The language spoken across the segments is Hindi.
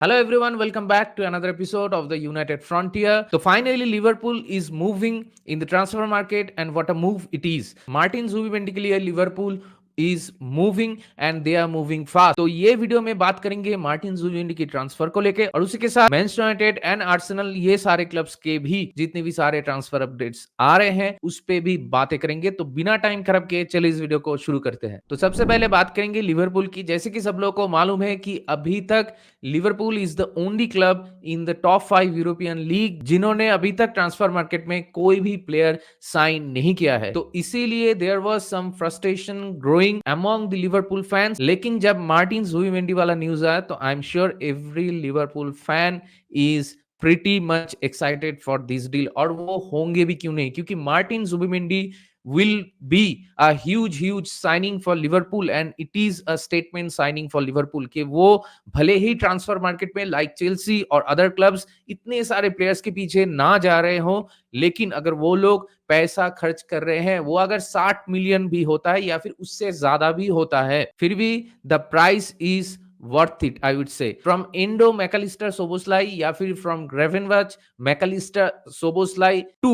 Hello everyone, welcome back to another episode of the United Frontier. So finally Liverpool is moving in the transfer market and what a move it is. Martin Zubimendi के लिए Liverpool is moving and they are moving fast. तो ये वीडियो में बात करेंगे मार्टिन जुबिमेंडी की ट्रांसफर को लेके और उसी के साथ मैनचेस्टर यूनाइटेड एंड आर्सेनल ये सारे क्लब्स के भी जितने भी सारे ट्रांसफर अपडेट्स आ रहे हैं उस पे भी बातें करेंगे। तो बिना टाइम खराब किए चलिए इस वीडियो को शुरू करते हैं। तो सबसे पहले बात करेंगे लिवरपूल की। जैसे कि सब लोगों को मालूम है कि अभी तक Liverpool is the only club in the top 5 European league जिन्होंने अभी तक ट्रांसफर मार्केट में कोई भी प्लेयर साइन नहीं किया है। तो इसीलिए there was some frustration growing among the Liverpool fans. लेकिन जब मार्टिन जुबिमेंडी वाला न्यूज आया तो I am sure every Liverpool fan is pretty much excited for this deal. और वो होंगे भी क्यों नहीं, क्योंकि मार्टिन जुबिमेंडी will be a huge signing for Liverpool and it is a statement signing for Liverpool कि वो भले ही ट्रांसफर मार्केट में लाइक चेल्सी और अदर क्लब्स इतने सारे प्लेयर्स के पीछे ना जा रहे हो, लेकिन अगर वो लोग पैसा खर्च कर रहे हैं, वो अगर 60 मिलियन भी होता है या फिर उससे ज्यादा भी होता है, फिर भी the price is worth it, I would say. From Endo McAllister Soboslai या फिर from Gravenberch McAllister Soboslai to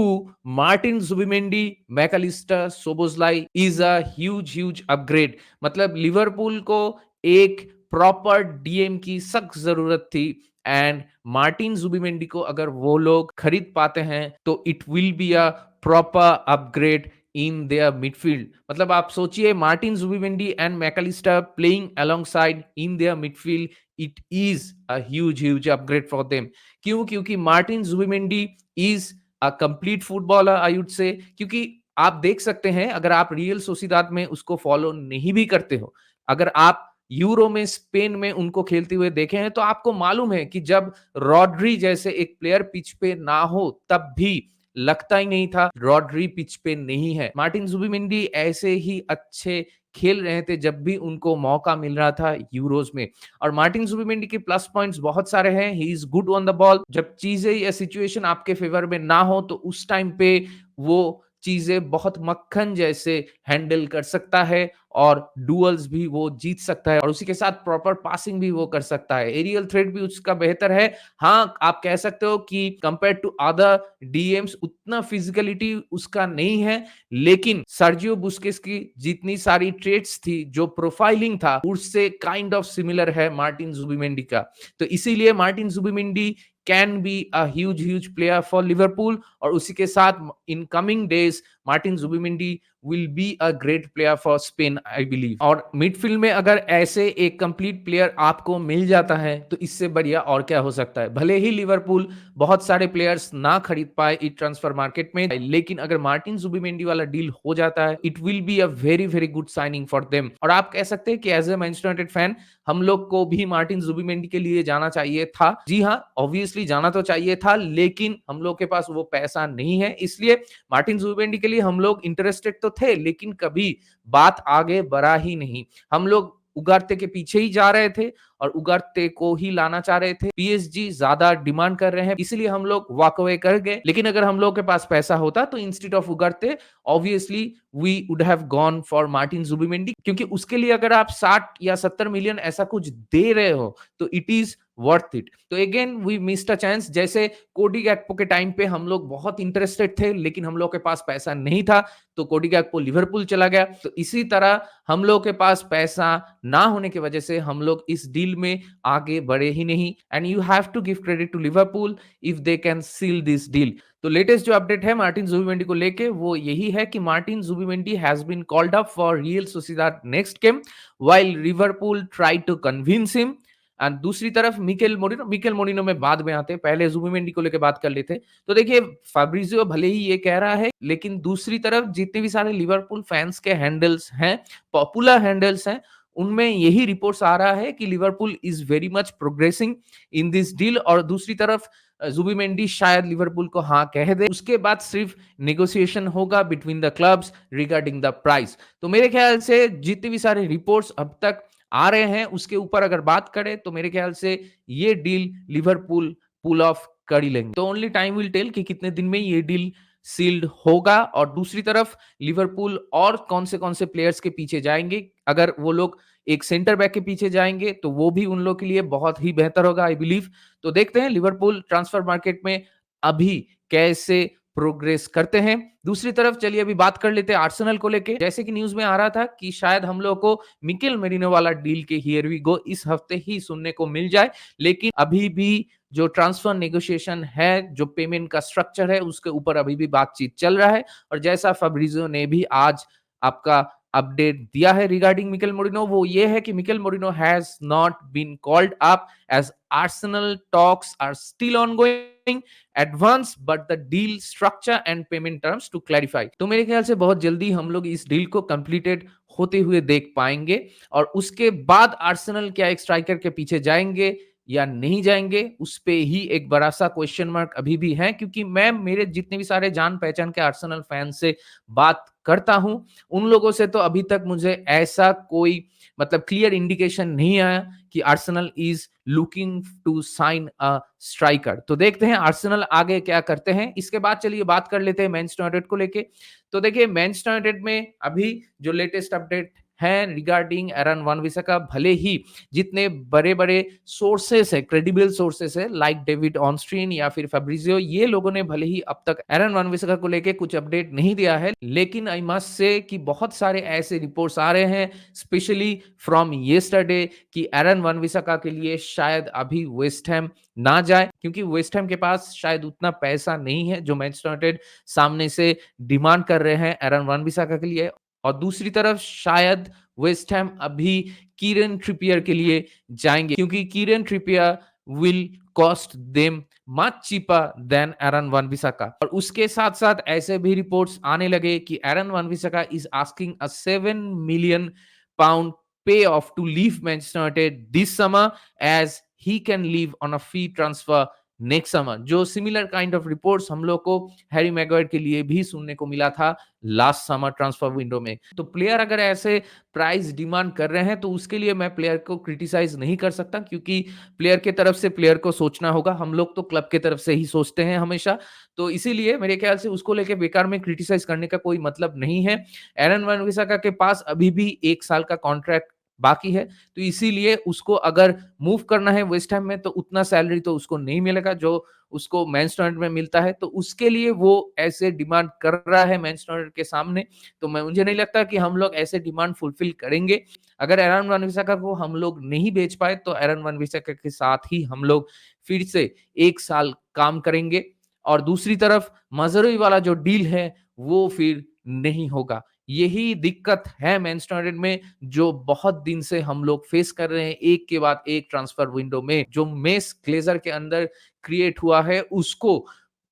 Martin Zubimendi McAllister Soboslai is a huge upgrade. मतलब लिवरपूल को एक प्रॉपर डीएम की सख्त जरूरत थी एंड मार्टिन जुबिमेंडी को अगर वो लोग खरीद पाते हैं तो it will be a proper upgrade in their midfield. मतलब आप सोचिए Martin Zubimendi and Mac Allister playing alongside in their midfield, it is a huge upgrade for them. क्यों? क्योंकि Martin Zubimendi is a complete footballer, I would say. क्योंकि आप देख सकते हैं, अगर आप रियल सोसिदाद में उसको फॉलो नहीं भी करते हो, अगर आप यूरो में स्पेन में उनको खेलते हुए देखे हैं तो आपको मालूम है कि जब रॉड्री जैसे एक प्लेयर पिच पे ना हो तब भी लगता ही नहीं था रॉड्री पिच पे नहीं है। मार्टिन जुबिमेंडी ऐसे ही अच्छे खेल रहे थे जब भी उनको मौका मिल रहा था यूरोज में। और मार्टिन जुबिमेंडी के प्लस पॉइंट्स बहुत सारे हैं। He is good on the ball. जब चीजें या सिचुएशन आपके फेवर में ना हो तो उस टाइम पे वो चीजें बहुत मक्खन जैसे हैंडल कर सकता है और डुअल्स भी वो जीत सकता है और उसी के साथ प्रॉपर पासिंग भी वो कर सकता है। एरियल थ्रेट भी उसका बेहतर है। हाँ, आप कह सकते हो कि कंपेयर टू अदर डीएम्स उतना फिजिकलिटी उसका नहीं है, लेकिन सर्जियो बुस्केट्स की जितनी सारी ट्रेट्स थी, जो प्रोफाइलिंग था, उससे काइंड ऑफ सिमिलर है मार्टिन जुबिमेंडी का। तो इसीलिए Martin Zubimendi can be a huge player for Liverpool और उसी के साथ in coming days Martin Zubimendi will be a great player for Spain, I believe. और मिडफील्ड में अगर ऐसे एक कंप्लीट प्लेयर आपको मिल जाता है तो इससे बढ़िया और क्या हो सकता है। भले ही लिवरपूल बहुत सारे प्लेयर्स ना खरीद पाए इस ट्रांसफर मार्केट में, लेकिन अगर मार्टिन जुबिमेंडी वाला डील हो जाता है it will be a very good signing for them. और आप कह सकते हैं कि as a Manchester United fan हम लोग को भी मार्टिन जुबिमेंडी के लिए जाना चाहिए था। जी हाँ, ऑब्वियसली जाना तो चाहिए था, लेकिन हम लोग के पास वो पैसा नहीं है। इसलिए मार्टिन जुबिमेंडी के लिए हम लोग इंटरेस्टेड तो थे, लेकिन कभी बात आगे बढ़ा ही नहीं। हम लोग उगारते के पीछे ही जा रहे थे और उगारते को ही लाना चाह रहे थे। पीएसजी ज्यादा डिमांड कर रहे हैं, इसलिए हम लोग वॉक अवे कर गए। लेकिन अगर हम लोग के पास पैसा होता तो instead of Ugarte obviously we would have gone for Martin Zubimendi, क्योंकि उसके लिए अगर आप 60 या 70 मिलियन ऐसा कुछ दे रहे हो तो इट इज वर्थ इट। तो again we missed a chance. जैसे कोडी गैक्पो के टाइम पे हम लोग बहुत इंटरेस्टेड थे, लेकिन हम लोग के पास पैसा नहीं था तो कोडी गैक्पो लिवरपूल चला गया। तो इसी तरह हम लोग के पास पैसा ना होने की वजह से हम लोग इस डील में आगे बढ़े ही नहीं। And you have to give credit to Liverpool if they can seal this deal. तो लेटेस्ट जो अपडेट है मार्टिन जुबिमेंडी को लेके वो यही है कि Martin Zubimendi has been called up for Real Sociedad next game while Liverpool try to convince him. And दूसरी तरफ मिकेल मोरिनो में बाद में आते हैं, पहले जुबिमेंडी को लेकर बात कर लेते हैं। तो देखिए फैब्रिजियो भले ही ये कह रहा है, लेकिन दूसरी तरफ जितने भी सारे लिवरपूल फैंस के हैंडल्स हैं, पॉपुलर हैंडल्स हैं, उनमें यही रिपोर्ट्स आ रहा है कि Liverpool is very much progressing in this deal. और दूसरी तरफ जुबिमेंडी शायद लिवरपूल को हाँ कह दे, उसके बाद सिर्फ नेगोशिएशन होगा between the clubs regarding the price. तो मेरे ख्याल से जितने भी सारे रिपोर्ट्स अब तक आ रहे हैं उसके ऊपर अगर बात करें तो मेरे ख्याल से ये डील लिवरपूल पुल ऑफ कर ही लेंगे। तो ओनली टाइम विल टेल कि कितने दिन में ये डील सील्ड होगा। और दूसरी तरफ लिवरपूल और कौन से प्लेयर्स के पीछे जाएंगे, अगर वो लोग एक सेंटर बैक के पीछे जाएंगे तो वो भी उन लोग के लिए बहुत ही बेहतर होगा आई बिलीव। तो देखते हैं लिवरपूल ट्रांसफर मार्केट में अभी कैसे प्रोग्रेस करते हैं। दूसरी तरफ चलिए अभी बात कर लेते हैं आर्सेनल को लेके। जैसे कि न्यूज में आ रहा था कि शायद हम लोग को मिकेल मेरिनो वाला डील के हियर वी गो इस हफ्ते ही सुनने को मिल जाए, लेकिन अभी भी जो ट्रांसफर नेगोशिएशन है, जो पेमेंट का स्ट्रक्चर है, उसके ऊपर अभी भी बातचीत चल रहा है। और जैसा फैब्रिजियो ने भी आज आपका अपडेट दिया है रिगार्डिंग मिकेल मोरिनो, वो ये है कि Mikel Merino has not been called up as Arsenal talks are still ongoing advance but the deal structure and payment terms to clarify. तो मेरे ख्याल से बहुत जल्दी हम लोग इस डील को कंप्लीटेड होते हुए देख पाएंगे और उसके बाद आर्सेनल क्या एक स्ट्राइकर के पीछे जाएंगे या नहीं जाएंगे, उस पे ही एक बड़ा सा क्वेश्चन मार्क अभी भी है। क्योंकि मैं मेरे जितने भी सारे जान पहचान के आर्सेनल फैन से बात करता हूं, उन लोगों से तो अभी तक मुझे ऐसा कोई मतलब क्लियर इंडिकेशन नहीं आया कि Arsenal is looking to sign a striker. तो देखते हैं आर्सेनल आगे क्या करते हैं। इसके बाद चलिए बात कर लेते हैं मैनचेस्टर यूनाइटेड को लेके। तो देखिए मैनचेस्टर यूनाइटेड में अभी जो लेटेस्ट अपडेट है रिगार्डिंग एरन वन-बिसाका, भले ही जितने बड़े-बड़े सोर्सेस है, क्रेडिबल सोर्सेस है लाइक डेविड ऑनस्ट्रीन या फिर फैब्रिजियो, ये लोगों ने भले ही अब तक एरन वन-बिसाका को लेके कुछ अपडेट नहीं दिया है, लेकिन आई मस्ट से कि बहुत सारे ऐसे रिपोर्ट्स आ रहे हैं स्पेशली फ्रॉम येस्टरडे कि एरन वन-बिसाका के लिए शायद अभी वेस्ट हैम ना जाए, क्योंकि वेस्ट हैम के पास शायद उतना पैसा नहीं है जो मैनचेस्टर यूनाइटेड सामने से डिमांड कर रहे हैं एरन वन-बिसाका के लिए। और दूसरी तरफ शायद वेस्ट हैम अभी कीरन ट्रिपियर के लिए जाएंगे, क्योंकि Kieran Trippier will cost them much cheaper than Aaron Wan-Bissaka. और उसके साथ साथ ऐसे भी रिपोर्ट्स आने लगे कि Aaron Wan-Bissaka is asking a 7 million pound pay off to leave Manchester United this summer as he can leave on a free transfer next summer. जो सिमिलर काइंड ऑफ रिपोर्ट्स हम लोग को हैरी मैगवायर के लिए भी सुनने को मिला था लास्ट समर ट्रांसफर विंडो में। तो प्लेयर अगर ऐसे प्राइस डिमांड कर रहे हैं तो उसके लिए मैं प्लेयर को क्रिटिसाइज नहीं कर सकता, क्योंकि प्लेयर के तरफ से प्लेयर को सोचना होगा। हम लोग तो क्लब के तरफ से ही सोचते हैं हमेशा, तो इसीलिए मेरे ख्याल से उसको लेके बेकार में क्रिटिसाइज करने का कोई मतलब नहीं है। एरन वन-बिसाका के पास अभी भी 1 साल का कॉन्ट्रैक्ट बाकी है, तो इसीलिए उसको अगर मूव करना है वेस्ट हैम में तो उतना सैलरी तो उसको नहीं मिलेगा जो उसको मैनचेस्टर यूनाइटेड में मिलता है। तो उसके लिए वो ऐसे डिमांड कर रहा है मैनचेस्टर यूनाइटेड के सामने। तो मुझे नहीं लगता कि हम लोग ऐसे डिमांड फुलफिल करेंगे। अगर एरन वन-बिसाका को हम लोग नहीं बेच पाए तो एरन वन-बिसाका के साथ ही हम लोग फिर से 1 साल काम करेंगे। और दूसरी तरफ मज़राई वाला जो डील है वो फिर नहीं होगा। यही दिक्कत है मैनचेस्टर यूनाइटेड में, जो बहुत दिन से हम लोग फेस कर रहे हैं। एक के बाद एक ट्रांसफर विंडो में जो मेस ग्लेजर के अंदर क्रिएट हुआ है उसको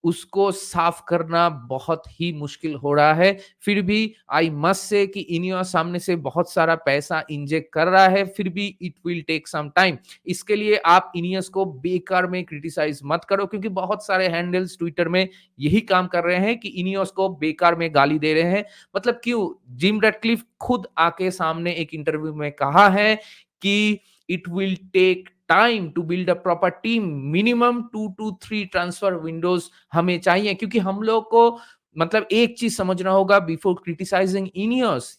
उसको साफ करना बहुत ही मुश्किल हो रहा है। फिर भी आई मस्ट से कि इनियोस सामने से बहुत सारा पैसा इंजेक्ट कर रहा है, फिर भी it will take some time. इसके लिए आप इनियोस को बेकार में क्रिटिसाइज मत करो, क्योंकि बहुत सारे हैंडल्स ट्विटर में यही काम कर रहे हैं कि इनियोस को बेकार में गाली दे रहे हैं। मतलब क्यों? जिम रैटक्लिफ खुद आके सामने एक इंटरव्यू में कहा है कि it will take time to build a proper team, minimum 2 to 3 transfer windows हमें चाहिए। क्योंकि हम लोग को मतलब एक चीज समझना होगा बिफोर क्रिटिसाइजिंग इनियोस,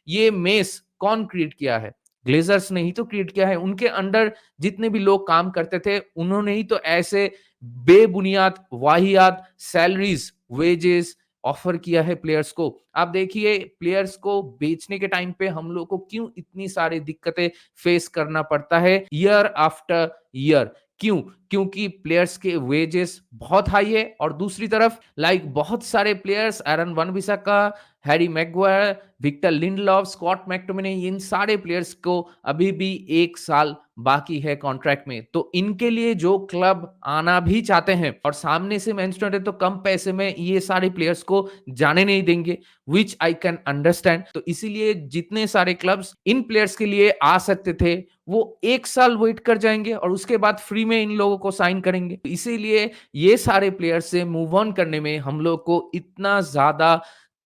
ये मेस कौन क्रिएट किया है? ग्लेजर्स ने ही तो क्रिएट किया है। उनके अंडर जितने भी लोग काम करते थे उन्होंने ही तो ऐसे बेबुनियाद वाहियात सैलरीज वेजेस ऑफर किया है प्लेयर्स को। आप देखिए प्लेयर्स को बेचने के टाइम पे हम लोग को क्यों इतनी सारी दिक्कतें फेस करना पड़ता है ईयर आफ्टर ईयर। क्यों? क्योंकि प्लेयर्स के वेजेस बहुत हाई है। और दूसरी तरफ लाइक बहुत सारे players Aaron Wan-Bissaka, Harry Maguire, Victor Lindelof, Scott McTominay, इन सारे प्लेयर्स को अभी भी 1 साल बाकी है कॉन्ट्रैक्ट में। तो इनके लिए जो क्लब आना भी चाहते हैं और सामने से मैनचेस्टर यूनाइटेड तो कम पैसे में ये सारे प्लेयर्स को जाने नहीं देंगे, व्हिच आई कैन अंडरस्टैंड। तो इसीलिए जितने सारे क्लब्स इन प्लेयर्स के लिए आ सकते थे वो 1 साल वेट कर जाएंगे और उसके बाद फ्री में इन लोगों को साइन करेंगे। इसीलिए ये सारे प्लेयर्स से मूव ऑन करने में हम लोग को इतना ज्यादा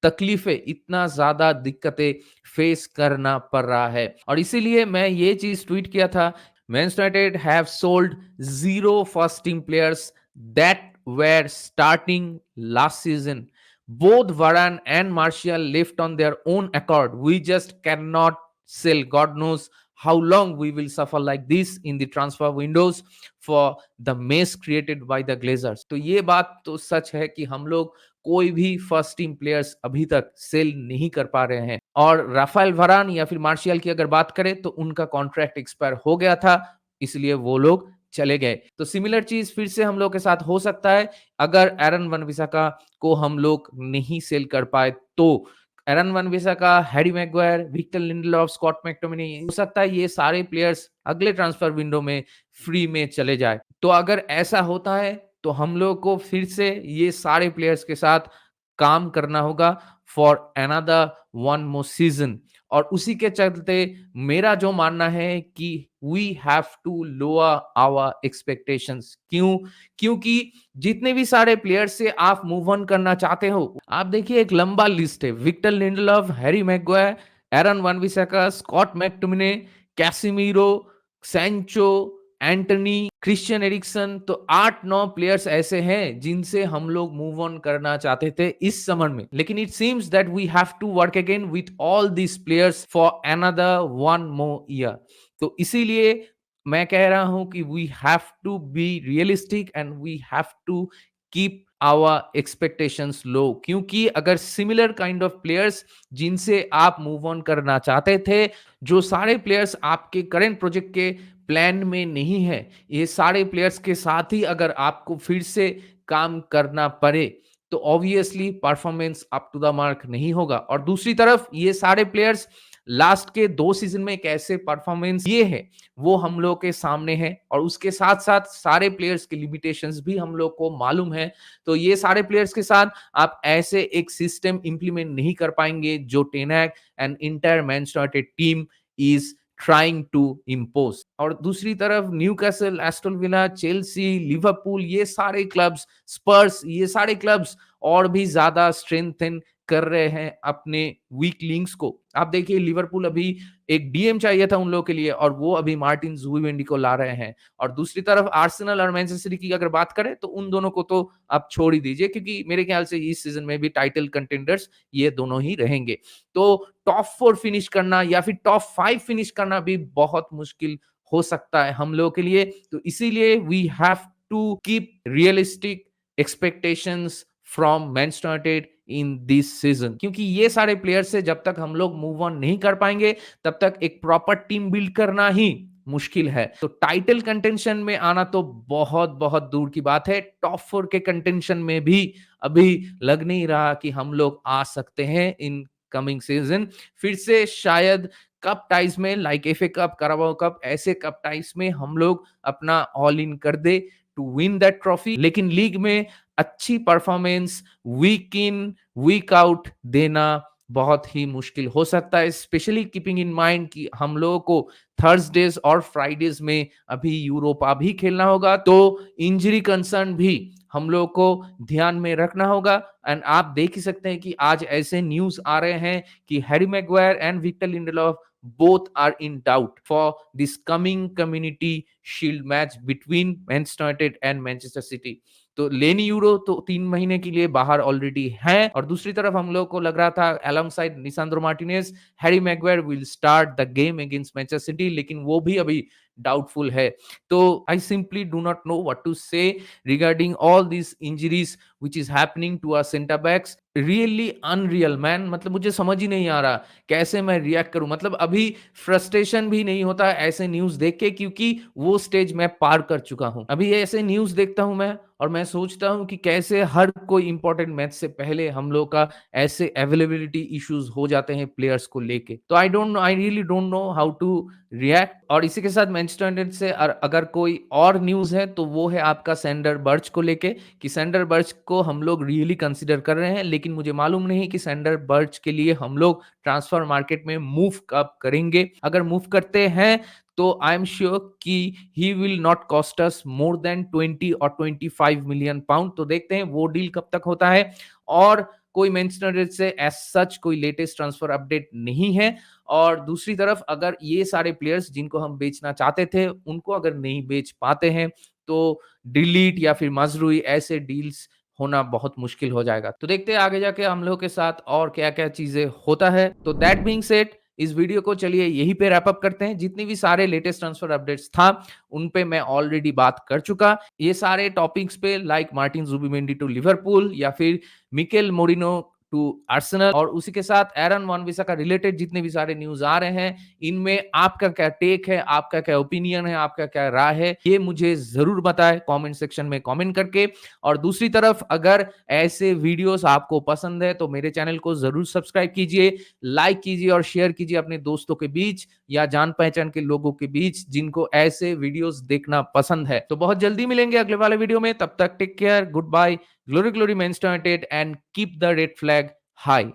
तकलीफें, इतना ज्यादा दिक्कतें फेस करना पड़ रहा है। और इसीलिए मैं ये चीज ट्वीट किया था, Manchester United have sold 0 first team players that were starting last season. Both Varane and Martial left on their own accord. We just cannot sell. God knows how long we will suffer like this in the transfer windows for the mess created by the Glazers. तो ये बात तो सच है कि हम लोग कोई भी फर्स्ट टीम प्लेयर्स अभी तक सेल नहीं कर पा रहे हैं। और राफेल वरान या फिर मार्शियल की अगर बात करें तो उनका कॉन्ट्रैक्ट एक्सपायर हो गया था, इसलिए वो लोग चले गए। तो सिमिलर चीज फिर से हम लोग के साथ हो सकता है अगर एरन वन-बिसाका को हम लोग नहीं सेल कर पाए तो। Aaron Wan-Bissaka, Harry Maguire, Victor Lindelof, Scott McTominay, हो सकता है ये सारे प्लेयर्स अगले ट्रांसफर विंडो में फ्री में चले जाए। तो अगर ऐसा होता है तो हम लोग को फिर से ये सारे प्लेयर्स के साथ काम करना होगा for another one more season. और उसी के चलते मेरा जो मानना है कि we have to lower our expectations. क्यों? क्योंकि जितने भी सारे प्लेयर्स से आप मूव ऑन करना चाहते हो, आप देखिए एक लंबा लिस्ट है। Victor Lindelof, Harry Maguire, Aaron Wan-Bissaka, Scott McTominay, Casemiro, Sancho, Antony, Christian Eriksen. तो 8-9 प्लेयर्स ऐसे हैं जिनसे हम लोग मूव ऑन करना चाहते थे इस समर में। लेकिन it seems that we have to work again with all these players for another one more year. तो इसीलिए मैं कह रहा हूं कि we have to be realistic and we have to keep our expectations low. क्योंकि अगर सिमिलर काइंड ऑफ प्लेयर्स जिनसे आप मूव ऑन करना चाहते थे, जो सारे प्लेयर्स आपके करंट प्रोजेक्ट के प्लान में नहीं है, ये सारे प्लेयर्स के साथ ही अगर आपको फिर से काम करना पड़े तो obviously performance up to the mark नहीं होगा। और दूसरी तरफ ये सारे प्लेयर्स लास्ट के 2 सीजन में कैसे परफॉर्मेंस ये है वो हम लोग के सामने है, और उसके साथ साथ सारे प्लेयर्स के लिमिटेशंस भी हम लोग को मालूम है। तो ये सारे प्लेयर्स के साथ आप ऐसे एक सिस्टम इंप्लीमेंट नहीं कर पाएंगे जो Ten Hag and entire Manchester team is trying to impose. और दूसरी तरफ Newcastle, Aston Villa, Chelsea, Liverpool, ये सारे क्लब्स, स्पर्स, ये सारे क्लब्स और भी ज्यादा स्ट्रेंथन कर रहे हैं अपने वीक लिंक्स को। आप देखिए लिवरपूल अभी एक डीएम चाहिए था उन लोगों के लिए और वो अभी मार्टिन ज़ुबिमेंडी को ला रहे हैं। और दूसरी तरफ आर्सेनल और मैनचेस्टर सिटी की अगर बात करें तो उन दोनों को तो आप छोड़ ही दीजिए, क्योंकि मेरे ख्याल से इस सीजन में भी टाइटल कंटेंडर्स ये दोनों ही रहेंगे। तो टॉप 4 फिनिश करना या फिर टॉप 5 फिनिश करना भी बहुत मुश्किल हो सकता है हम लोगों के लिए। तो इसीलिए we have to keep realistic expectations from Manchester United in this season. क्योंकि ये सारे प्लेयर्स से जब तक हम लोग मूव ऑन नहीं कर पाएंगे तब तक एक प्रॉपर टीम बिल्ड करना ही मुश्किल है। तो टाइटल कंटेंशन में आना तो बहुत बहुत दूर की बात है, टॉप 4 के कंटेंशन में भी अभी लग नहीं रहा कि हम लोग आ सकते हैं इन कमिंग सीजन। फिर से शायद कप टाइज में लाइक एफए कप, कराबाओ कप, ऐसे कप टाइज में हम लोग अपना ऑल इन कर दे टू विन दैट ट्रॉफी। लेकिन लीग में अच्छी परफॉर्मेंस वीक इन वीक आउट देना बहुत ही मुश्किल हो सकता है, स्पेशली कीपिंग इन माइंड कि हम लोगों को थर्सडेज और फ्राइडेज में अभी यूरोपा भी खेलना होगा। तो इंजरी कंसर्न भी हम लोग को ध्यान में रखना होगा। एंड आप देख ही सकते हैं कि आज ऐसे न्यूज आ रहे हैं कि Harry Maguire and Victor Lindelof both are in doubt for this coming community shield match between Manchester United and Manchester City। तो लेनी यूरो तो 3 महीने के लिए बाहर ऑलरेडी है। और दूसरी तरफ हम लोग को लग रहा था alongside Lisandro Martinez, Harry Maguire will start the game against Manchester City, लेकिन वो भी अभी डाउटफुल है। तो I simply do not know what to say regarding all this injuries which is happening to our centre backs. Really unreal man, मतलब मुझे समझ ही नहीं आ रहा कैसे मैं रिएक्ट करूं। मतलब अभी फ्रस्ट्रेशन भी नहीं होता ऐसे न्यूज देख के, क्योंकि वो स्टेज मैं पार कर चुका हूं। अभी ऐसे न्यूज देखता हूं मैं और मैं सोचता हूं कि कैसे हर कोई इंपॉर्टेंट मैच से पहले हम लोग का ऐसे अवेलेबिलिटी इश्यूज हो जाते हैं प्लेयर्स को लेके। तो I really don't know how to react. और इसी के साथ मैनचेस्टर यूनाइटेड से अगर कोई और न्यूज है तो वो है आपका सैंडर बर्च को लेके, कि सैंडर बर्च को हम लोग रियली कंसीडर कर रहे हैं, लेकिन मुझे मालूम नहीं कि सैंडर बर्च के लिए हम लोग ट्रांसफर मार्केट में मूव कब करेंगे। अगर मूव करते हैं तो आई एम श्योर कि he will not cost us more than 20 और 25 मिलियन पाउंड। तो देखते हैं वो डील कब तक होता है। और कोई मैनचेस्टर यूनाइटेड से एज सच कोई लेटेस्ट ट्रांसफर अपडेट नहीं है। और दूसरी तरफ अगर ये सारे प्लेयर्स जिनको हम बेचना चाहते थे उनको अगर नहीं बेच पाते हैं तो डिलीट या फिर मजरूई ऐसे डील्स होना बहुत मुश्किल हो जाएगा। तो देखते हैं आगे जाके हम लोगों के साथ और क्या-क्या चीज़ें होता है। तो दैट बीइंग सेड इस वीडियो को चलिए यहीं पे रैप अप करते हैं। जितनी भी सारे लेटेस्ट ट्रांसफर अपडेट्स था, उन पे मैं ऑलरेडी बात कर चुका। ये सारे टॉपिक्स पे like Martin Zubimendi to Liverpool या फिर मिकेल मोरिनो टू आर्सेनल और उसी के साथ एरन वन-बिसाका रिलेटेड जितने भी सारे न्यूज़ आ रहे हैं, इनमें आपका क्या टेक है, आपका क्या ओपिनियन है, आपका क्या राय है, ये मुझे ज़रूर बताएँ कमेंट सेक्शन में कमेंट करके। और दूसरी तरफ अगर ऐसे वीडियोस आपको पसंद है, तो मेरे चैनल को ज़रूर सब्सक्राइब कीजिए, लाइक कीजिए और शेयर कीजिए अपने दोस्तों के बीच या जान-पहचान के लोगों के बीच जिनको ऐसे वीडियोस देखना पसंद है। तो बहुत जल्दी मिलेंगे अगले वाले वीडियो में, तब तक take care, goodbye, glory glory Manchester United and keep the red flag high.